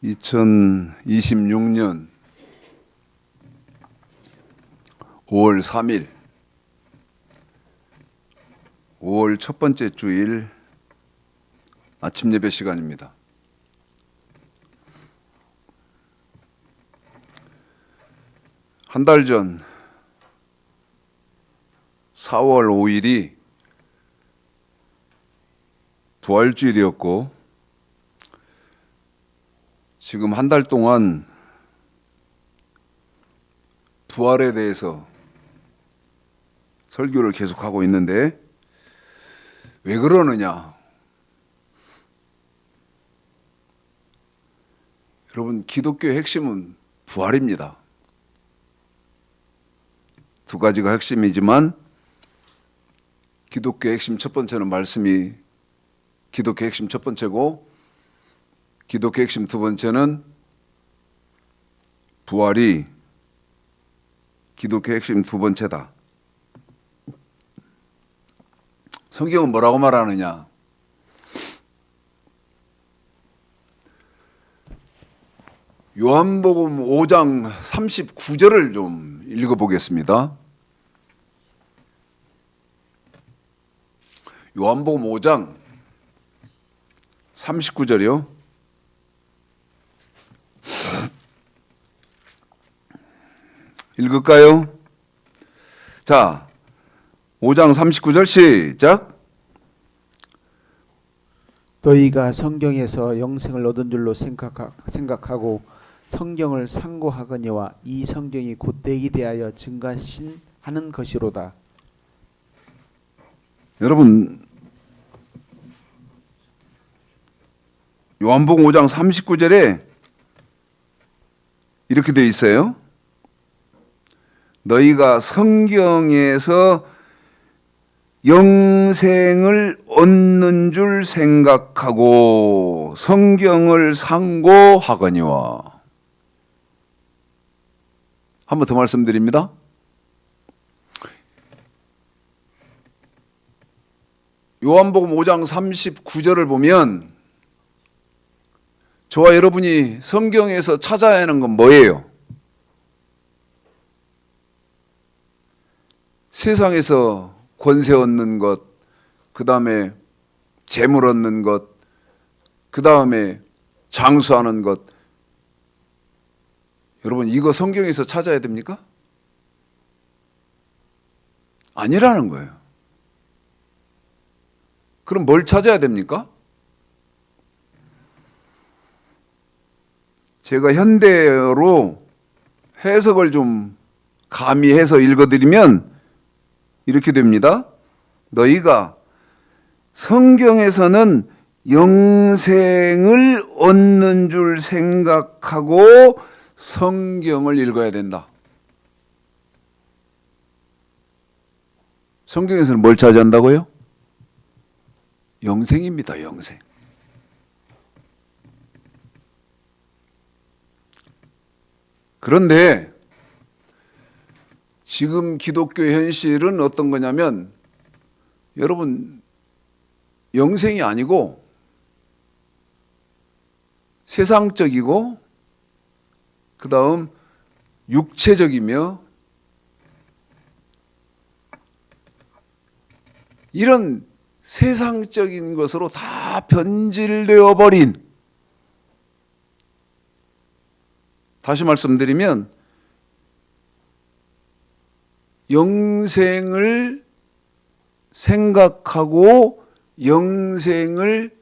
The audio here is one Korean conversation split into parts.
2026년 5월 3일 5월 첫 번째 주일 아침 예배 시간입니다. 한 달 전 4월 5일이 부활주일이었고, 지금 한 달 동안 부활에 대해서 설교를 계속하고 있는데, 왜 그러느냐? 여러분, 기독교의 핵심은 부활입니다. 두 가지가 핵심이지만 기독교의 핵심 첫 번째는 말씀이 기독교의 핵심 첫 번째고, 기독교의 핵심 두 번째는 부활이 기독교의 핵심 두 번째다. 성경은 뭐라고 말하느냐? 요한복음 5장 39절을 좀 읽어보겠습니다. 요한복음 5장 39절이요. 읽을까요? 자, 5장 39절 시작. 너희가 성경에서 영생을 얻은 줄로 생각하고 성경을 상고하거니와 이 성경이 곧 내게 대하여 증거하는 것이로다. 여러분, 요한복음 5장 39절에 이렇게 되어 있어요. 너희가 성경에서 영생을 얻는 줄 생각하고 성경을 상고하거니와. 한 번 더 말씀드립니다. 요한복음 5장 39절을 보면 저와 여러분이 성경에서 찾아야 하는 건 뭐예요? 세상에서 권세 얻는 것, 그 다음에 재물 얻는 것, 그 다음에 장수하는 것. 여러분, 이거 성경에서 찾아야 됩니까? 아니라는 거예요. 그럼 뭘 찾아야 됩니까? 제가 현대어로 해석을 좀 가미해서 읽어드리면 이렇게 됩니다. 너희가 성경에서는 영생을 얻는 줄 생각하고 성경을 읽어야 된다. 성경에서는 뭘 차지한다고요? 영생입니다. 영생. 그런데 지금 기독교의 현실은 어떤 거냐면, 여러분, 영생이 아니고 세상적이고 그 다음 육체적이며 이런 세상적인 것으로 다 변질되어 버린, 다시 말씀드리면 영생을 생각하고 영생을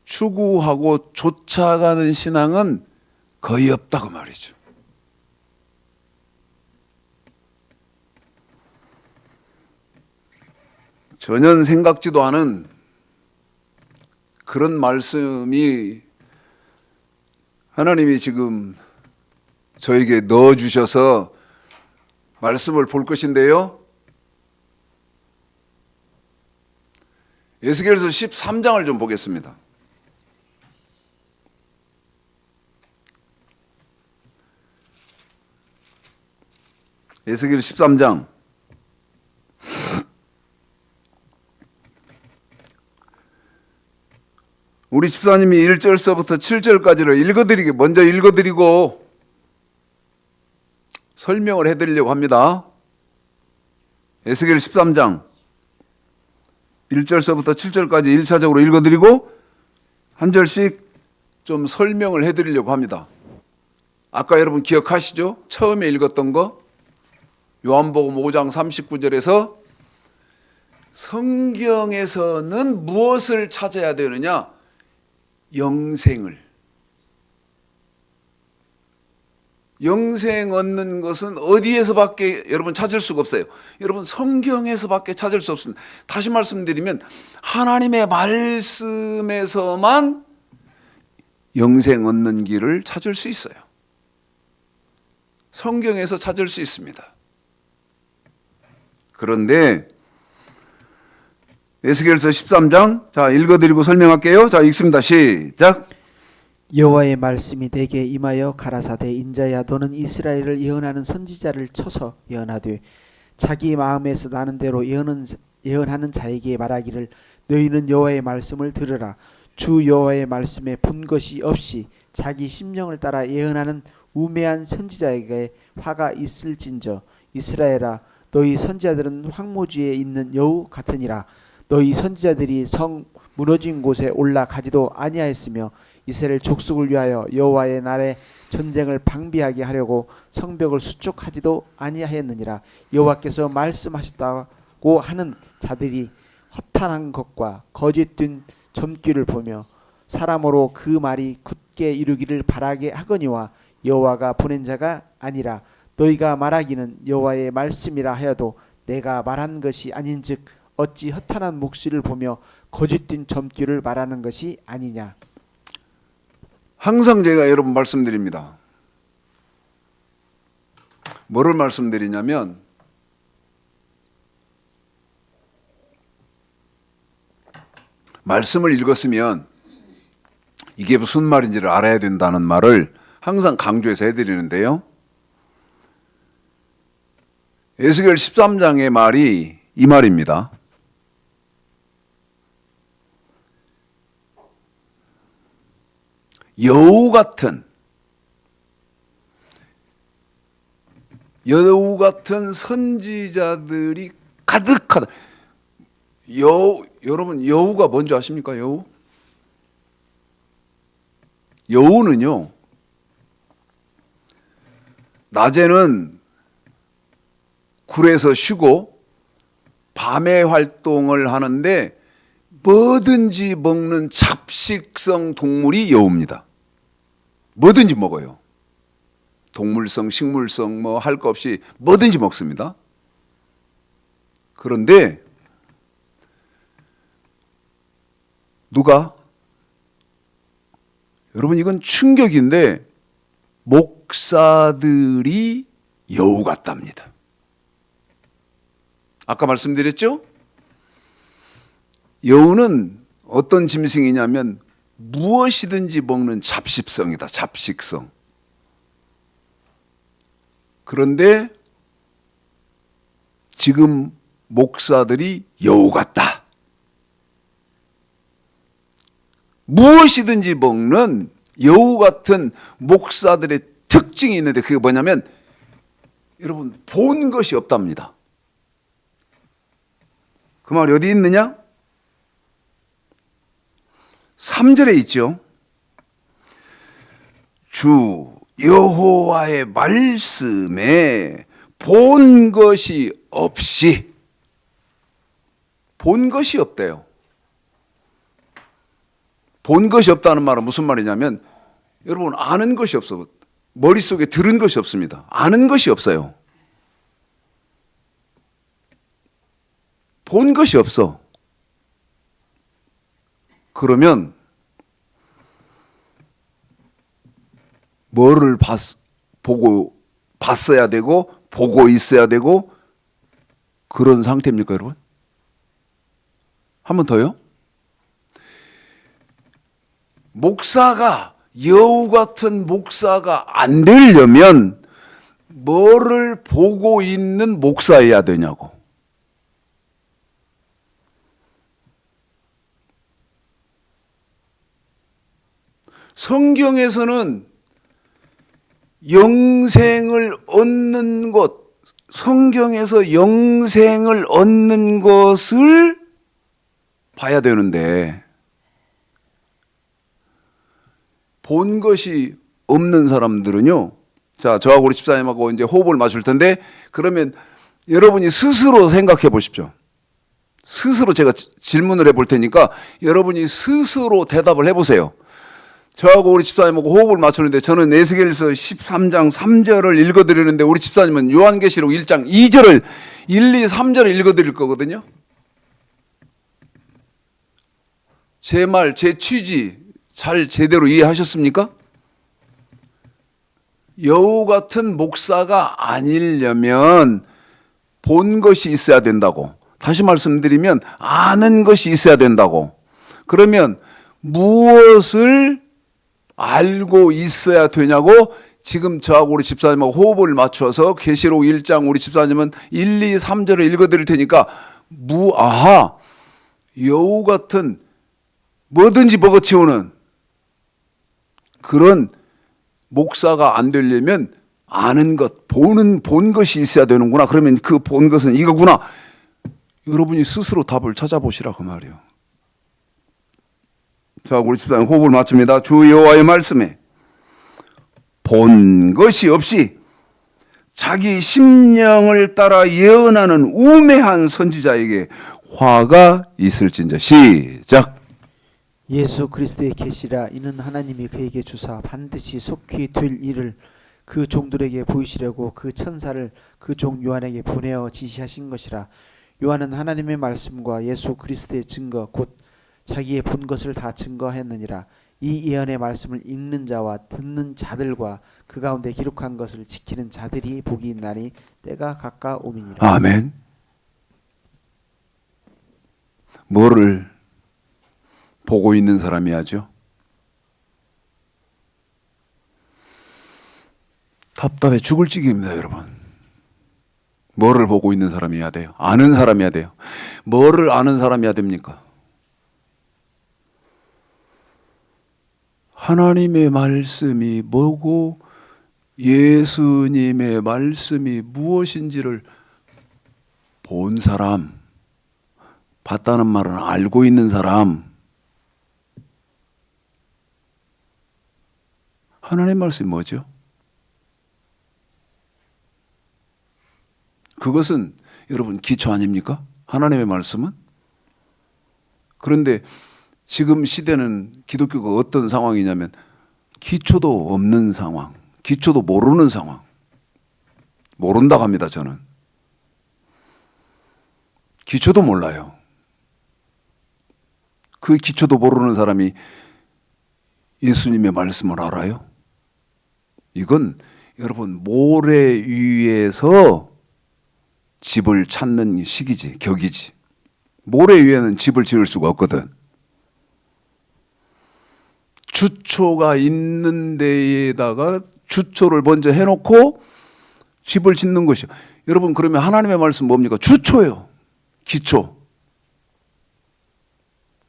추구하고 쫓아가는 신앙은 거의 없다고 말이죠. 전혀 생각지도 않은 그런 말씀이 하나님이 지금 저에게 넣어주셔서 말씀을 볼 것인데요. 에스겔서 13장을 좀 보겠습니다. 에스겔 13장 우리 집사님이 1절서부터 7절까지를 먼저 읽어드리고 설명을 해드리려고 합니다. 에스겔 13장 1절서부터 7절까지 1차적으로 읽어드리고 한 절씩 좀 설명을 해드리려고 합니다. 아까 여러분 기억하시죠? 처음에 읽었던 거 요한복음 5장 39절에서 성경에서는 무엇을 찾아야 되느냐? 영생을. 영생 얻는 것은 어디에서밖에 여러분 찾을 수가 없어요. 여러분 성경에서밖에 찾을 수 없습니다. 다시 말씀드리면 하나님의 말씀에서만 영생 얻는 길을 찾을 수 있어요. 성경에서 찾을 수 있습니다. 그런데 에스겔서 13장 자 읽어드리고 설명할게요. 자 읽습니다. 시작. 여호와의 말씀이 내게 임하여 가라사대 인자야 너는 이스라엘을 예언하는 선지자를 쳐서 예언하되 자기 마음에서 나는 대로 예언하는 자에게 말하기를 너희는 여호와의 말씀을 들으라. 주 여호와의 말씀에 본 것이 없이 자기 심령을 따라 예언하는 우매한 선지자에게 화가 있을진저 이스라엘아 너희 선지자들은 황무지에 있는 여우 같으니라. 너희 선지자들이 성 무너진 곳에 올라가지도 아니하였으며 이스라엘 족속을 위하여 여호와의 날에 전쟁을 방비하게 하려고 성벽을 수축하지도 아니하였느니라. 여호와께서 말씀하셨다고 하는 자들이 허탄한 것과 거짓된 점괘를 보며 사람으로 그 말이 굳게 이루기를 바라게 하거니와 여호와가 보낸 자가 아니라 너희가 말하기는 여호와의 말씀이라 하여도 내가 말한 것이 아닌즉 어찌 허탄한 묵시를 보며 거짓된 점괘를 말하는 것이 아니냐. 항상 제가 여러분 말씀드립니다. 뭐를 말씀드리냐면 말씀을 읽었으면 이게 무슨 말인지를 알아야 된다는 말을 항상 강조해서 해드리는데요. 에스겔 13장의 말이 이 말입니다. 여우 같은 선지자들이 가득하다. 여러분 여우가 뭔지 아십니까? 여우는요 낮에는 굴에서 쉬고 밤에 활동을 하는데 뭐든지 먹는 잡식성 동물이 여우입니다. 뭐든지 먹어요. 동물성, 식물성 뭐 할 거 없이 뭐든지 먹습니다. 그런데 누가 여러분 이건 충격인데 목사들이 여우 같답니다. 아까 말씀드렸죠? 여우는 어떤 짐승이냐면 무엇이든지 먹는 잡식성이다. 잡식성. 그런데 지금 목사들이 여우 같다. 무엇이든지 먹는 여우 같은 목사들의 특징이 있는데 그게 뭐냐면 여러분 본 것이 없답니다. 그 말이 어디 있느냐? 3절에 있죠. 주 여호와의 말씀에 본 것이 없이 본 것이 없대요. 본 것이 없다는 말은 무슨 말이냐면 여러분 아는 것이 없어. 머릿속에 들은 것이 없습니다. 아는 것이 없어요. 본 것이 없어. 그러면 뭐를 봤어야 되고 보고 있어야 되고 그런 상태입니까, 여러분? 한 번 더요. 목사가 여우 같은 목사가 안 되려면 뭐를 보고 있는 목사여야 되냐고. 성경에서는 영생을 얻는 것, 성경에서 영생을 얻는 것을 봐야 되는데 본 것이 없는 사람들은요. 자, 저하고 우리 집사님하고 이제 호흡을 맞출 텐데 그러면 여러분이 스스로 생각해 보십시오. 스스로 제가 질문을 해볼 테니까 여러분이 스스로 대답을 해보세요. 저하고 우리 집사님하고 호흡을 맞추는데 저는 에스겔서 13장 3절을 읽어드리는데 우리 집사님은 요한계시록 1장 2절을 1, 2, 3절을 읽어드릴 거거든요. 제 말, 제 취지 잘 제대로 이해하셨습니까? 여우 같은 목사가 아니려면 본 것이 있어야 된다고. 다시 말씀드리면 아는 것이 있어야 된다고. 그러면 무엇을 알고 있어야 되냐고 지금 저하고 우리 집사님하고 호흡을 맞춰서 계시록 1장 우리 집사님은 1, 2, 3절을 읽어드릴 테니까 여우 같은 뭐든지 먹어치우는 그런 목사가 안 되려면 아는 것, 본 것이 있어야 되는구나. 그러면 그 본 것은 이거구나. 여러분이 스스로 답을 찾아보시라 그 말이에요. 자, 우리 집사님 호흡을 맞춥니다. 주 여호와의 말씀에 본 것이 없이 자기 심령을 따라 예언하는 우매한 선지자에게 화가 있을진저. 시작. 예수 그리스도의 계시라. 이는 하나님이 그에게 주사 반드시 속히 될 일을 그 종들에게 보이시려고 그 천사를 그 종 요한에게 보내어 지시하신 것이라. 요한은 하나님의 말씀과 예수 그리스도의 증거 곧 자기의 본 것을 다 증거했느니라. 이 예언의 말씀을 읽는 자와 듣는 자들과 그 가운데 기록한 것을 지키는 자들이 복이 있나니 때가 가까우미니라. 아멘. 뭐를 보고 있는 사람이 하죠? 답답해 죽을 지경입니다, 여러분. 뭐를 보고 있는 사람이 해야 돼요? 아는 사람이 해야 돼요. 뭐를 아는 사람이 해야 됩니까? 하나님의 말씀이 뭐고 예수님의 말씀이 무엇인지를 본 사람, 봤다는 말은 알고 있는 사람. 하나님의 말씀이 뭐죠? 그것은 여러분 기초 아닙니까? 하나님의 말씀은? 그런데 지금 시대는 기독교가 어떤 상황이냐면 기초도 없는 상황, 기초도 모르는 상황. 모른다고 합니다, 저는. 기초도 몰라요. 그 기초도 모르는 사람이 예수님의 말씀을 알아요? 이건 여러분 모래 위에서 집을 찾는 시기지, 격이지. 모래 위에는 집을 지을 수가 없거든. 주초가 있는 데에다가 주초를 먼저 해놓고 집을 짓는 것이요. 여러분 그러면 하나님의 말씀 뭡니까? 주초예요. 기초.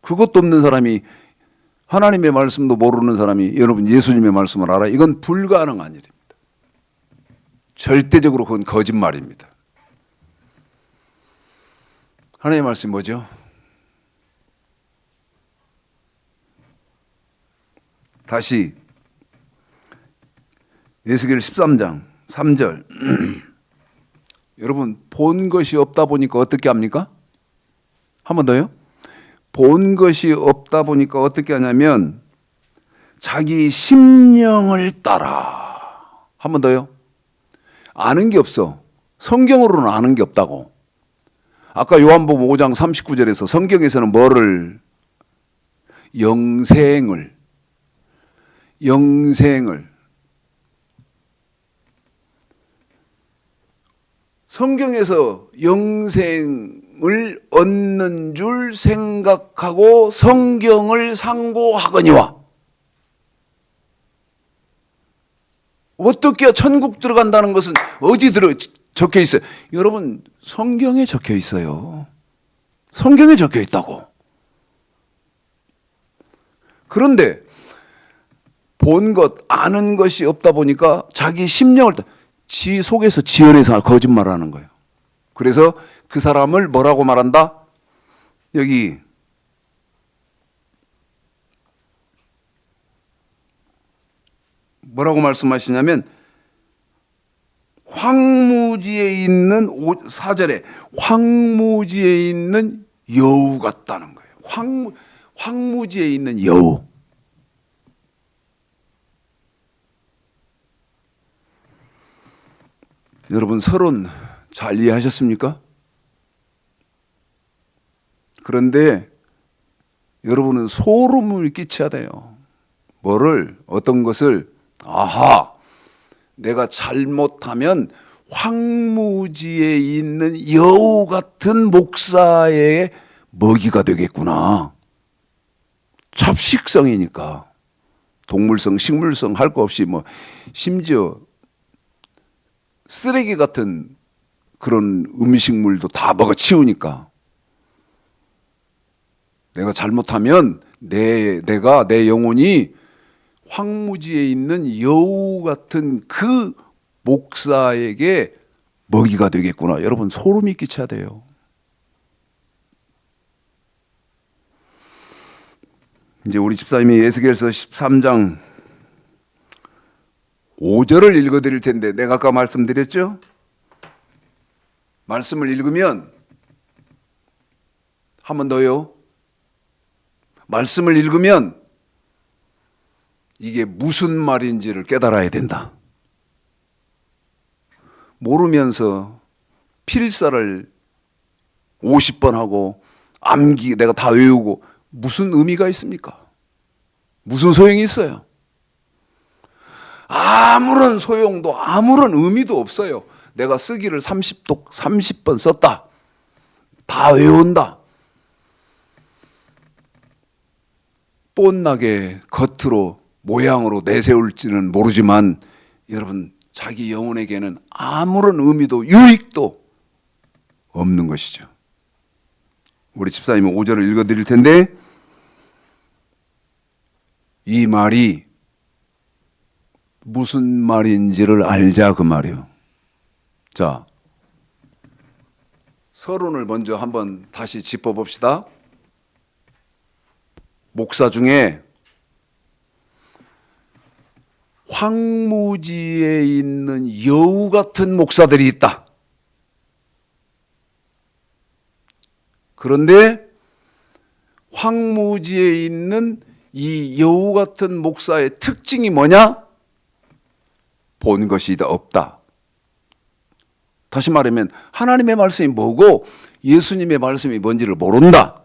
그것도 없는 사람이 하나님의 말씀도 모르는 사람이 여러분 예수님의 말씀을 알아? 이건 불가능한 일입니다. 절대적으로 그건 거짓말입니다. 하나님의 말씀이 뭐죠? 다시 에스겔 13장 3절 여러분 본 것이 없다 보니까 어떻게 합니까? 한 번 더요. 본 것이 없다 보니까 어떻게 하냐면 자기 심령을 따라. 한 번 더요. 아는 게 없어. 성경으로는 아는 게 없다고. 아까 요한복음 5장 39절에서 성경에서는 뭐를? 영생을 성경에서 영생을 얻는 줄 생각하고 성경을 상고하거니와. 어떻게 천국 들어간다는 것은 어디 적혀 있어요? 여러분 성경에 적혀 있어요. 성경에 적혀 있다고. 그런데 본 것, 아는 것이 없다 보니까 자기 심령을 지 속에서 지어내서 거짓말하는 거예요. 그래서 그 사람을 뭐라고 말한다? 여기 뭐라고 말씀하시냐면 황무지에 있는 4절에 황무지에 있는 여우 같다는 거예요. 황무지에 있는 여우. 여러분 서론 잘 이해하셨습니까? 그런데 여러분은 소름을 끼쳐야 돼요. 어떤 것을 아하, 내가 잘못하면 황무지에 있는 여우 같은 목사의 먹이가 되겠구나. 잡식성이니까 동물성, 식물성 할 거 없이 뭐 심지어 쓰레기 같은 그런 음식물도 다 먹어치우니까 내가 잘못하면 내 영혼이 황무지에 있는 여우 같은 그 목사에게 먹이가 되겠구나. 여러분 소름이 끼쳐야 돼요. 이제 우리 집사님이 에스겔서 13장 5절을 읽어드릴 텐데 내가 아까 말씀드렸죠? 말씀을 읽으면 한 번 더요. 말씀을 읽으면 이게 무슨 말인지를 깨달아야 된다. 모르면서 필사를 50번 하고 암기 내가 다 외우고 무슨 의미가 있습니까? 무슨 소용이 있어요? 아무런 소용도 아무런 의미도 없어요. 내가 쓰기를 30번 썼다. 다 외운다. 뻔나게 겉으로 모양으로 내세울지는 모르지만 여러분 자기 영혼에게는 아무런 의미도 유익도 없는 것이죠. 우리 집사님은 5절을 읽어드릴 텐데 이 말이 무슨 말인지를 알자 그 말이에요. 자, 서론을 먼저 한번 다시 짚어봅시다. 목사 중에 황무지에 있는 여우 같은 목사들이 있다. 그런데 황무지에 있는 이 여우 같은 목사의 특징이 뭐냐? 본 것이 없다. 다시 말하면 하나님의 말씀이 뭐고 예수님의 말씀이 뭔지를 모른다.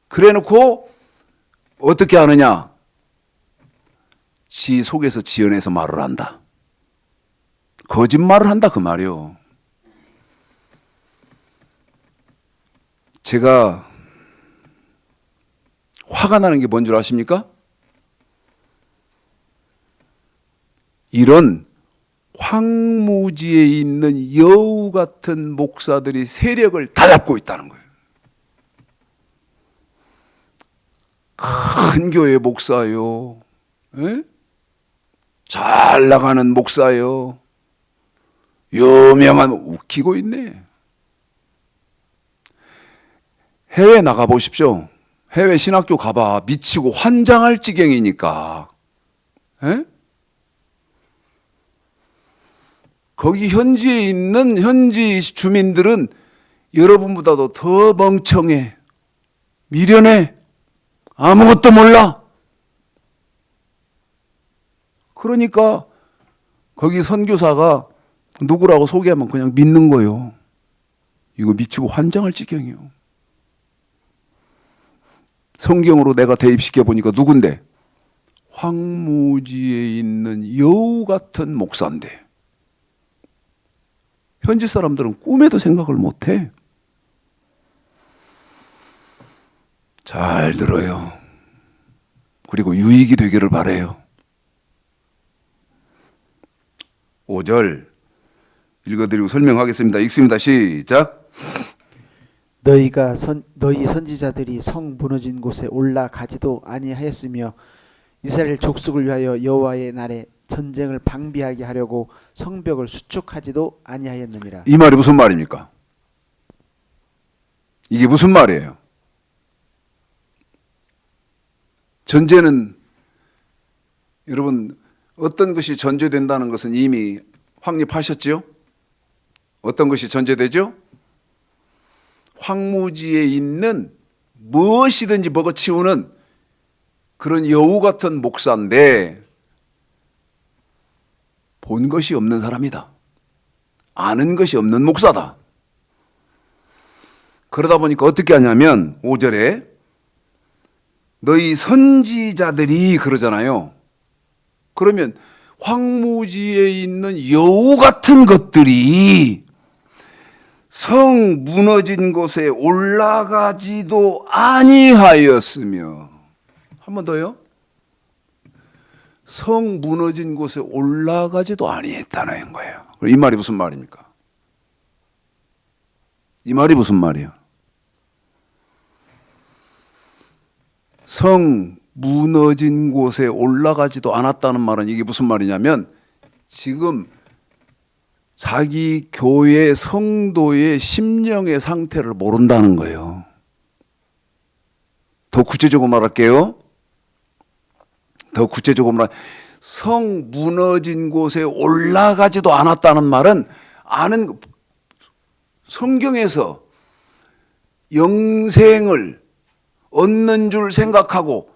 그래놓고 어떻게 하느냐? 지 속에서 지어내서 말을 한다. 거짓말을 한다 그 말이요. 제가 화가 나는 게 뭔 줄 아십니까? 이런 황무지에 있는 여우 같은 목사들이 세력을 다 잡고 있다는 거예요. 큰 교회 목사요. 에? 잘 나가는 목사요. 유명한 웃기고 있네. 해외 나가 보십시오. 해외 신학교 가봐. 미치고 환장할 지경이니까. 에? 거기 현지에 있는 현지 주민들은 여러분보다도 더 멍청해. 미련해. 아무것도 몰라. 그러니까 거기 선교사가 누구라고 소개하면 그냥 믿는 거예요. 이거 미치고 환장할 지경이에요. 성경으로 내가 대입시켜 보니까 누군데? 황무지에 있는 여우 같은 목사인데 현지 사람들은 꿈에도 생각을 못해. 잘 들어요. 그리고 유익이 되기를 바라요. 5절 읽어드리고 설명하겠습니다. 읽습니다. 시작. 너희 선지자들이 성 무너진 곳에 올라가지도 아니하였으며 이스라엘 족속을 위하여 여호와의 날에 전쟁을 방비하게 하려고 성벽을 수축하지도 아니하였느니라. 이 말이 무슨 말입니까? 이게 무슨 말이에요? 전제는 여러분 어떤 것이 전제된다는 것은 이미 확립하셨죠? 어떤 것이 전제되죠? 황무지에 있는 무엇이든지 먹어치우는 그런 여우 같은 목사인데 본 것이 없는 사람이다. 아는 것이 없는 목사다. 그러다 보니까 어떻게 하냐면 5절에 너희 선지자들이 그러잖아요. 그러면 황무지에 있는 여우 같은 것들이 성 무너진 곳에 올라가지도 아니하였으며, 한 번 더요. 성 무너진 곳에 올라가지도 아니했다는 거예요. 이 말이 무슨 말입니까? 이 말이 무슨 말이에요? 성 무너진 곳에 올라가지도 않았다는 말은 이게 무슨 말이냐면 지금 자기 교회 성도의 심령의 상태를 모른다는 거예요. 더 구체적으로 말할게요. 더 구체적으로 성 무너진 곳에 올라가지도 않았다는 말은 아는 성경에서 영생을 얻는 줄 생각하고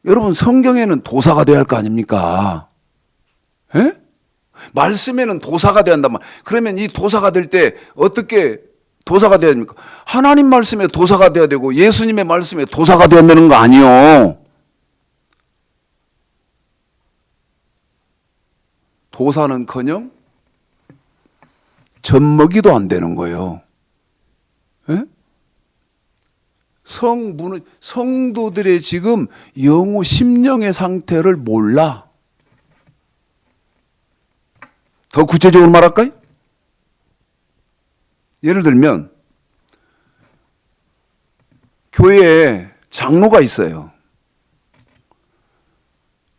여러분 성경에는 도사가 되어야 할 거 아닙니까? 에? 말씀에는 도사가 되어야 한단 말. 그러면 이 도사가 될 때 어떻게 도사가 되어야 됩니까? 하나님 말씀에 도사가 되어야 되고 예수님의 말씀에 도사가 되어야 되는 거 아니요. 도사는커녕 젖먹이도 안 되는 거예요. 에? 성도들의 지금 영우 심령의 상태를 몰라. 더 구체적으로 말할까요? 예를 들면 교회에 장로가 있어요.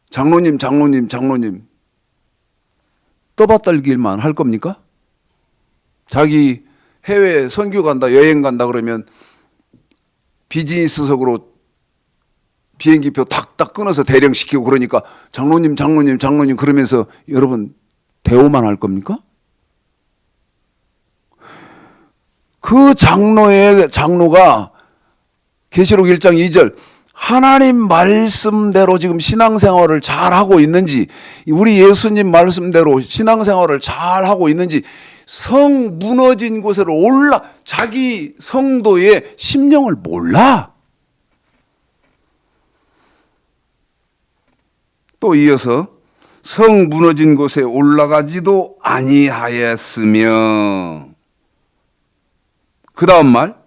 장로님 떠받들기만 할 겁니까? 자기 해외 선교 간다, 여행 간다 그러면 비즈니스석으로 비행기표 탁탁 끊어서 대령시키고 그러니까 장로님 그러면서 여러분 대우만 할 겁니까? 그 장로가 계시록 1장 2절 하나님 말씀대로 지금 신앙생활을 잘하고 있는지, 우리 예수님 말씀대로 신앙생활을 잘하고 있는지, 성 무너진 곳으로 자기 성도의 심령을 몰라. 또 이어서 성 무너진 곳에 올라가지도 아니하였으며, 그 다음 말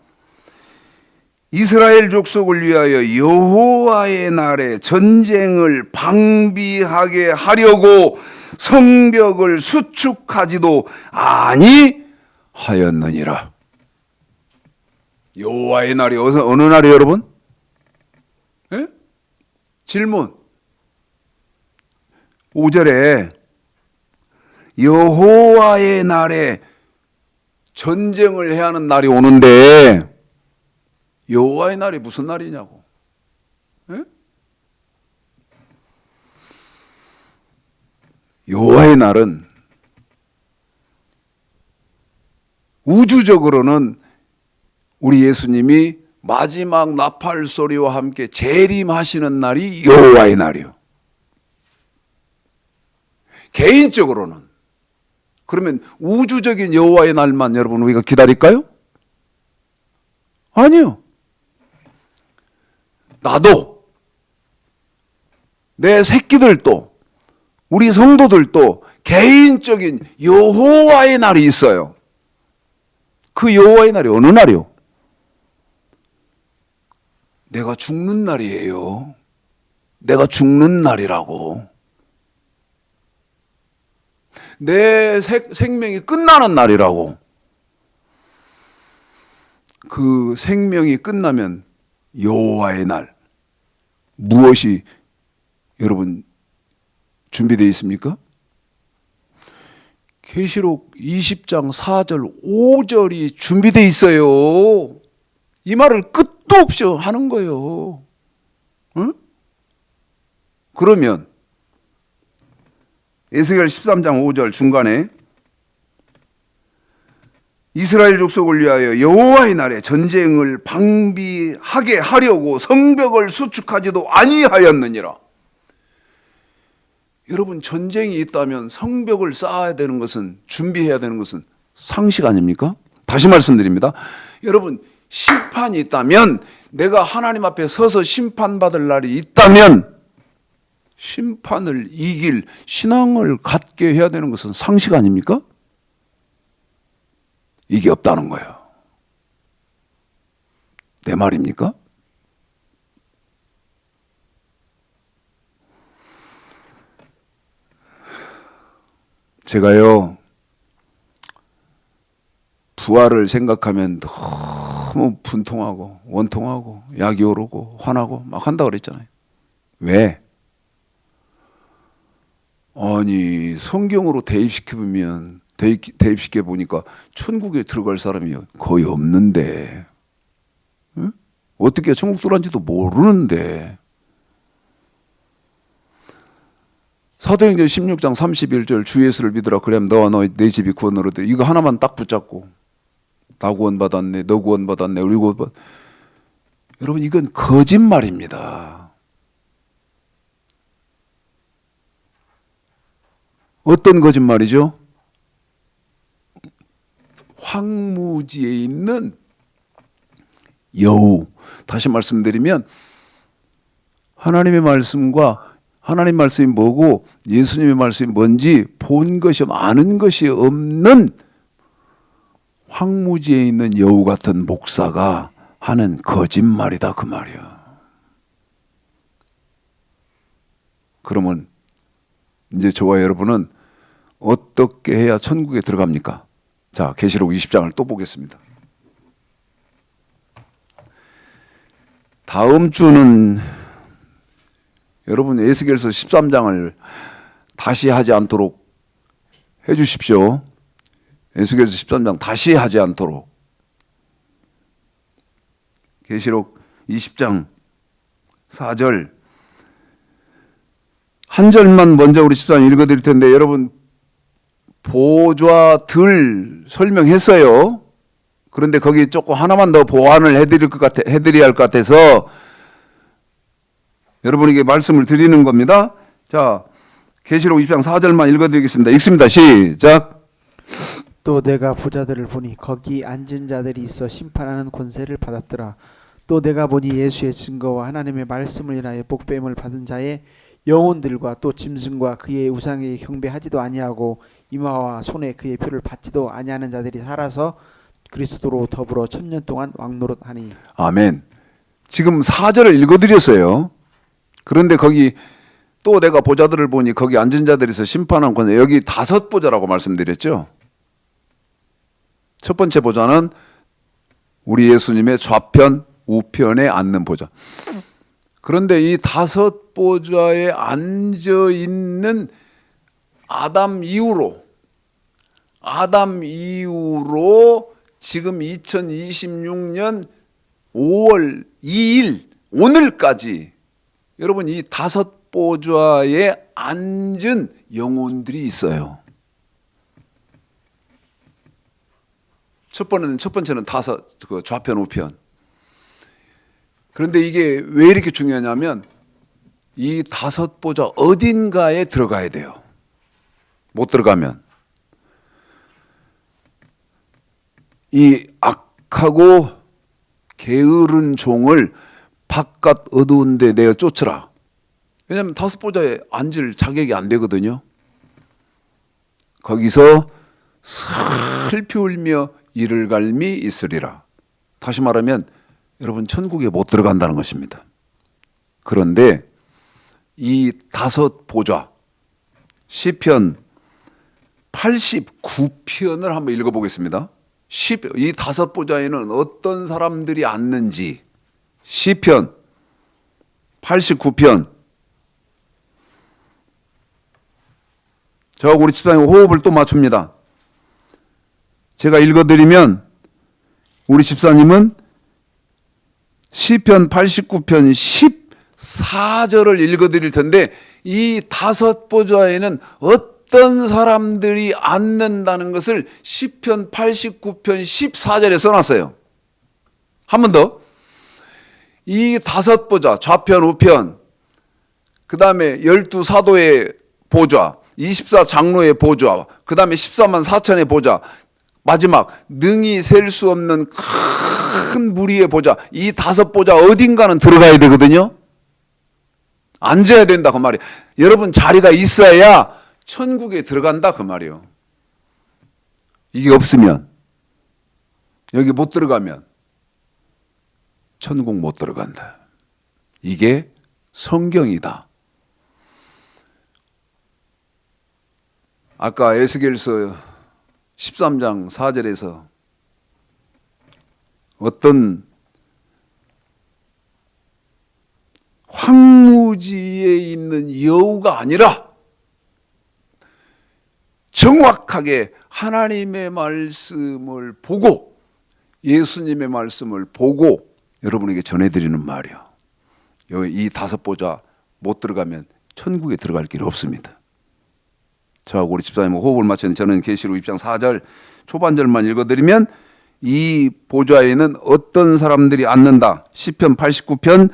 이스라엘 족속을 위하여 여호와의 날에 전쟁을 방비하게 하려고 성벽을 수축하지도 아니하였느니라. 여호와의 날이 어느 날이에요, 여러분? 예? 질문. 5절에 여호와의 날에 전쟁을 해야 하는 날이 오는데 여호와의 날이 무슨 날이냐고. 예? 여호와의 날은 우주적으로는 우리 예수님이 마지막 나팔 소리와 함께 재림하시는 날이 여호와의 날이요. 개인적으로는 그러면 우주적인 여호와의 날만 여러분 우리가 기다릴까요? 아니요. 나도 내 새끼들도 우리 성도들도 개인적인 여호와의 날이 있어요. 그 여호와의 날이 어느 날이요? 내가 죽는 날이에요. 내가 죽는 날이라고. 내 생명이 끝나는 날이라고. 그 생명이 끝나면 여호와의 날, 무엇이 여러분 준비되어 있습니까? 계시록 20장 4절 5절이 준비되어 있어요. 이 말을 끝도 없이 하는 거예요. 응? 그러면 에스겔 13장 5절 중간에 이스라엘 족속을 위하여 여호와의 날에 전쟁을 방비하게 하려고 성벽을 수축하지도 아니하였느니라. 여러분 전쟁이 있다면 성벽을 쌓아야 되는 것은, 준비해야 되는 것은 상식 아닙니까? 다시 말씀드립니다. 여러분 심판이 있다면, 내가 하나님 앞에 서서 심판받을 날이 있다면 심판을 이길 신앙을 갖게 해야 되는 것은 상식 아닙니까? 이게 없다는 거예요. 내 말입니까? 제가요, 부활을 생각하면 너무 분통하고 원통하고 약이 오르고 화나고 막 한다고 그랬잖아요. 왜? 아니 성경으로 대입시켜 보니까 천국에 들어갈 사람이 거의 없는데, 응? 어떻게 천국 들어간지도 모르는데. 사도행전 16장 31절 주 예수를 믿으라 그러면 너와 내 집이 구원을 얻어. 이거 하나만 딱 붙잡고 나 구원받았네, 너 구원받았네, 우리 구원받았네. 여러분 이건 거짓말입니다. 어떤 거짓말이죠? 황무지에 있는 여우. 다시 말씀드리면 하나님의 말씀과 하나님 말씀이 뭐고 예수님의 말씀이 뭔지 본 것이 아는 것이 없는 황무지에 있는 여우 같은 목사가 하는 거짓말이다 그 말이야. 그러면 이제 저와 여러분은 어떻게 해야 천국에 들어갑니까? 자, 계시록 20장을 또 보겠습니다. 다음 주는 여러분 에스겔서 13장을 다시 하지 않도록 해 주십시오. 에스겔서 13장 다시 하지 않도록. 계시록 20장 4절 한 절만 먼저 우리 13장 읽어드릴 텐데, 여러분 보좌들 설명했어요. 그런데 거기 조금 하나만 더 보완을 해드려야 할 것 같아서 여러분에게 말씀을 드리는 겁니다. 자, 계시록 20장 4절만 읽어드리겠습니다. 읽습니다. 시작. 또 내가 보좌들을 보니 거기 앉은 자들이 있어 심판하는 권세를 받았더라. 또 내가 보니 예수의 증거와 하나님의 말씀을 인하여 복됨을 받은 자의 영혼들과 또 짐승과 그의 우상에게 경배하지도 아니하고 이마와 손에 그의 표를 받지도 아니하는 자들이 살아서 그리스도로 더불어 1000년 동안 왕노릇하니. 아멘. 지금 4절을 읽어드렸어요. 그런데 거기 또 내가 보좌들을 보니 거기 앉은 자들에서 심판한 권세, 여기 5 보좌라고 말씀드렸죠. 첫 번째 보좌는 우리 예수님의 좌편 우편에 앉는 보좌. 그런데 이 5 보좌에 앉아 있는 아담 이후로 지금 2026년 5월 2일 오늘까지 여러분 이 5 보좌에 앉은 영혼들이 있어요. 첫 번째는 그 좌편 우편. 그런데 이게 왜 이렇게 중요하냐면 이 5 보좌 어딘가에 들어가야 돼요. 못 들어가면 이 악하고 게으른 종을 바깥 어두운 데 내어 쫓으라. 왜냐하면 5 보좌에 앉을 자격이 안 되거든요. 거기서 슬피 울며 이를 갈미 있으리라. 다시 말하면 여러분 천국에 못 들어간다는 것입니다. 그런데 이 5 보좌 시편 89편을 한번 읽어보겠습니다. 이 5 보좌에는 어떤 사람들이 앉는지 시편 89편 저하고 우리 집사님 호흡을 또 맞춥니다. 제가 읽어드리면 우리 집사님은 시편 89편 14절을 읽어드릴 텐데 이 다섯 보좌에는 어떤 사람들이 앉는다는 것을 시편 89편 14절에 써놨어요. 한 번 더. 이 다섯 보좌, 좌편, 우편, 그 다음에 12사도의 보좌, 24장로의 보좌, 그 다음에 14만 4천의 보좌, 마지막 능히 셀 수 없는 큰 무리의 보좌, 이 다섯 보좌 어딘가는 들어가야 되거든요. 앉아야 된다 그 말이에요. 여러분 자리가 있어야 천국에 들어간다 그 말이에요. 이게 없으면, 여기 못 들어가면 천국 못 들어간다. 이게 성경이다. 아까 에스겔서 13장 4절에서 어떤 황무지에 있는 여우가 아니라 정확하게 하나님의 말씀을 보고 예수님의 말씀을 보고 여러분에게 전해드리는 말이요. 이 다섯 보좌 못 들어가면 천국에 들어갈 길이 없습니다. 저하고 우리 집사님 호흡을 맞추는 저는 계시록 6장 4절 초반절만 읽어드리면 이 보좌에는 어떤 사람들이 앉는다. 시편 89편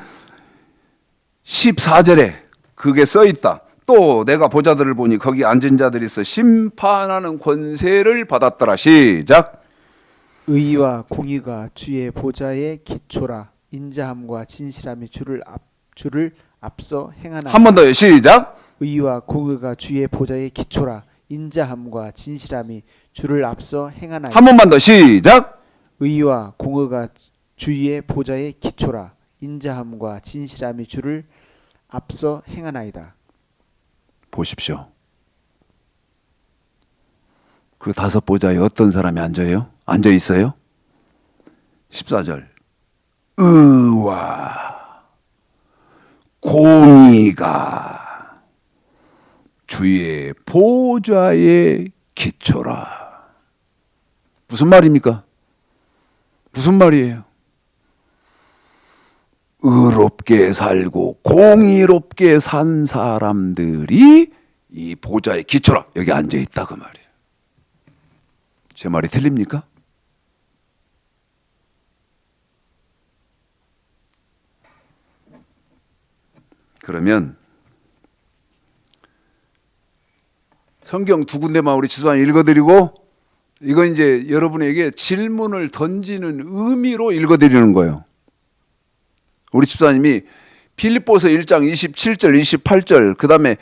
14절에 그게 써있다. 또 내가 보좌들을 보니 거기 앉은 자들이 있어 심판하는 권세를 받았더라. 시작. 의와 공의가 주의 보좌의 기초라. 인자함과 진실함이 주를 앞서 행하나이다. 한 번 더요. 시작. 의와 공의가 주의 보좌의 기초라. 인자함과 진실함이 주를 앞서 행하나이다. 한 번만 더. 시작. 의와 공의가 주의 보좌의 기초라. 인자함과 진실함이 주를 앞서 행하나이다. 보십시오. 그 다섯 보좌에 어떤 사람이 앉아요? 앉아 있어요? 14절. 의와 공의가 주의 보좌의 기초라. 무슨 말입니까? 무슨 말이에요? 의롭게 살고 공의롭게 산 사람들이 이 보좌의 기초라. 여기 앉아 있다 그 말이에요. 제 말이 틀립니까? 그러면 성경 두 군데만 우리 집사님 읽어드리고 이건 이제 여러분에게 질문을 던지는 의미로 읽어드리는 거예요. 우리 집사님이 빌립보서 1장 27절 28절 그 다음에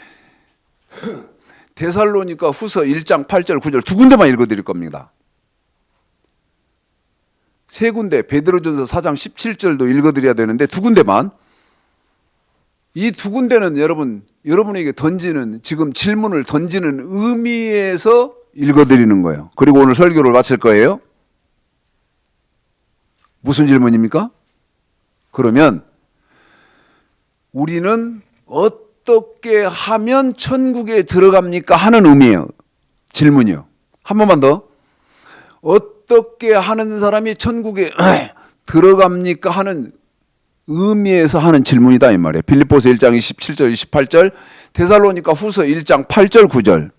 데살로니가 후서 1장 8절 9절 두 군데만 읽어드릴 겁니다. 세 군데 베드로전서 4장 17절도 읽어드려야 되는데 두 군데만. 이 두 군데는 여러분에게 던지는 지금 질문을 던지는 의미에서 읽어드리는 거예요. 그리고 오늘 설교를 마칠 거예요. 무슨 질문입니까? 그러면 우리는 어떻게 하면 천국에 들어갑니까? 하는 의미예요. 질문이요. 한 번만 더. 어떻게 하는 사람이 천국에 들어갑니까? 하는 의미에서 하는 질문이다 이 말이에요. 빌립보서 1장 27절 28절 데살로니가 후서 1장 8절 9절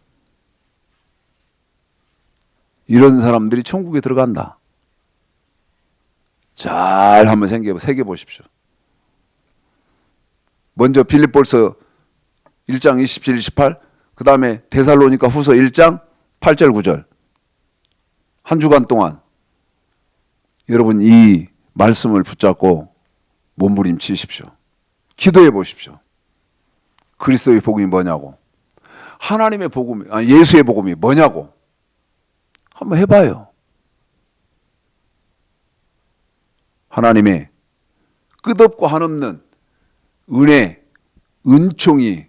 이런 사람들이 천국에 들어간다. 잘 한번 새겨 보십시오. 먼저 빌립보서 1장 27, 28, 그 다음에 데살로니가 후서 1장 8절, 9절. 한 주간 동안 여러분 이 말씀을 붙잡고 몸부림치십시오. 기도해 보십시오. 그리스도의 복음이 뭐냐고. 하나님의 복음이, 예수의 복음이 뭐냐고. 한번 해봐요. 하나님의 끝없고 한없는 은혜, 은총이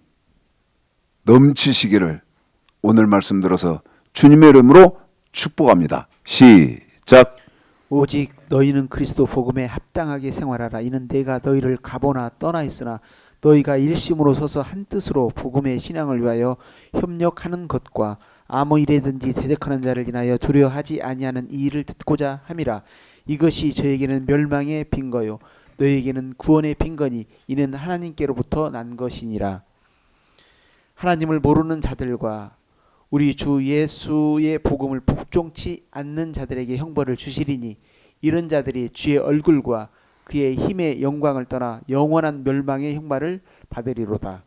넘치시기를 오늘 말씀 들어서 주님의 이름으로 축복합니다. 시작. 오직 너희는 그리스도 복음에 합당하게 생활하라. 이는 내가 너희를 가보나 떠나 있으나 너희가 일심으로 서서 한 뜻으로 복음의 신앙을 위하여 협력하는 것과 아무 일에든지 대적하는 자를 인하여 두려워하지 아니하는 이 일을 듣고자 함이라. 이것이 저에게는 멸망의 빈거요 너희에게는 구원의 빈거니 이는 하나님께로부터 난 것이니라. 하나님을 모르는 자들과 우리 주 예수의 복음을 복종치 않는 자들에게 형벌을 주시리니 이런 자들이 주의 얼굴과 그의 힘의 영광을 떠나 영원한 멸망의 형벌을 받으리로다.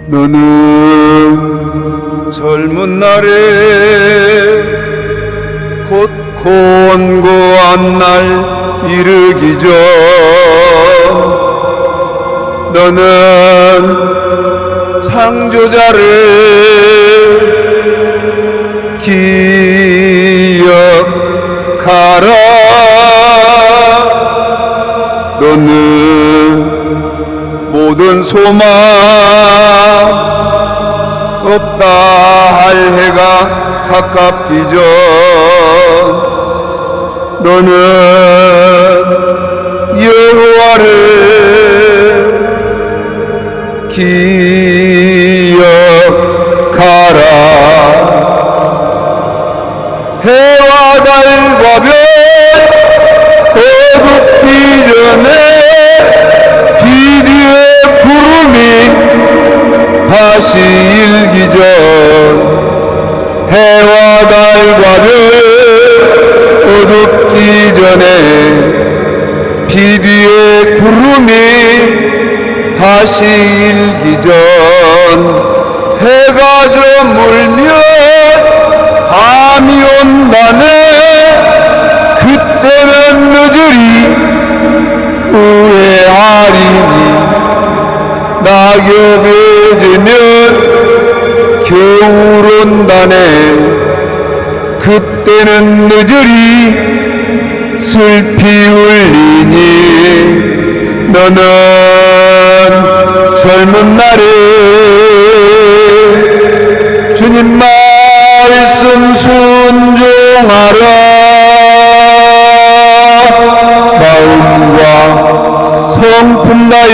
너는 젊은 날에 곧 곤고한 날 이르기 전 너는 창조자를 기억하라. 너는 모든 소망 없다 할 해가 가깝기 전 너는 여호와를 기억하라. 해와 달과 별 어둡기 전에 비 뒤에 구름이 다시 일기 전 해와 달과 별 어둡기 전에 비 뒤에 구름이 다시 일기 전 해가 저물면 밤이 온다네. 그때는 늦으리 후회하리니 낙엽이 지면 겨울 온다네. 그때는 늦으리 슬피 울리니 너는 젊은 날에 주님 말씀 순종하라. 마음과 성품 다해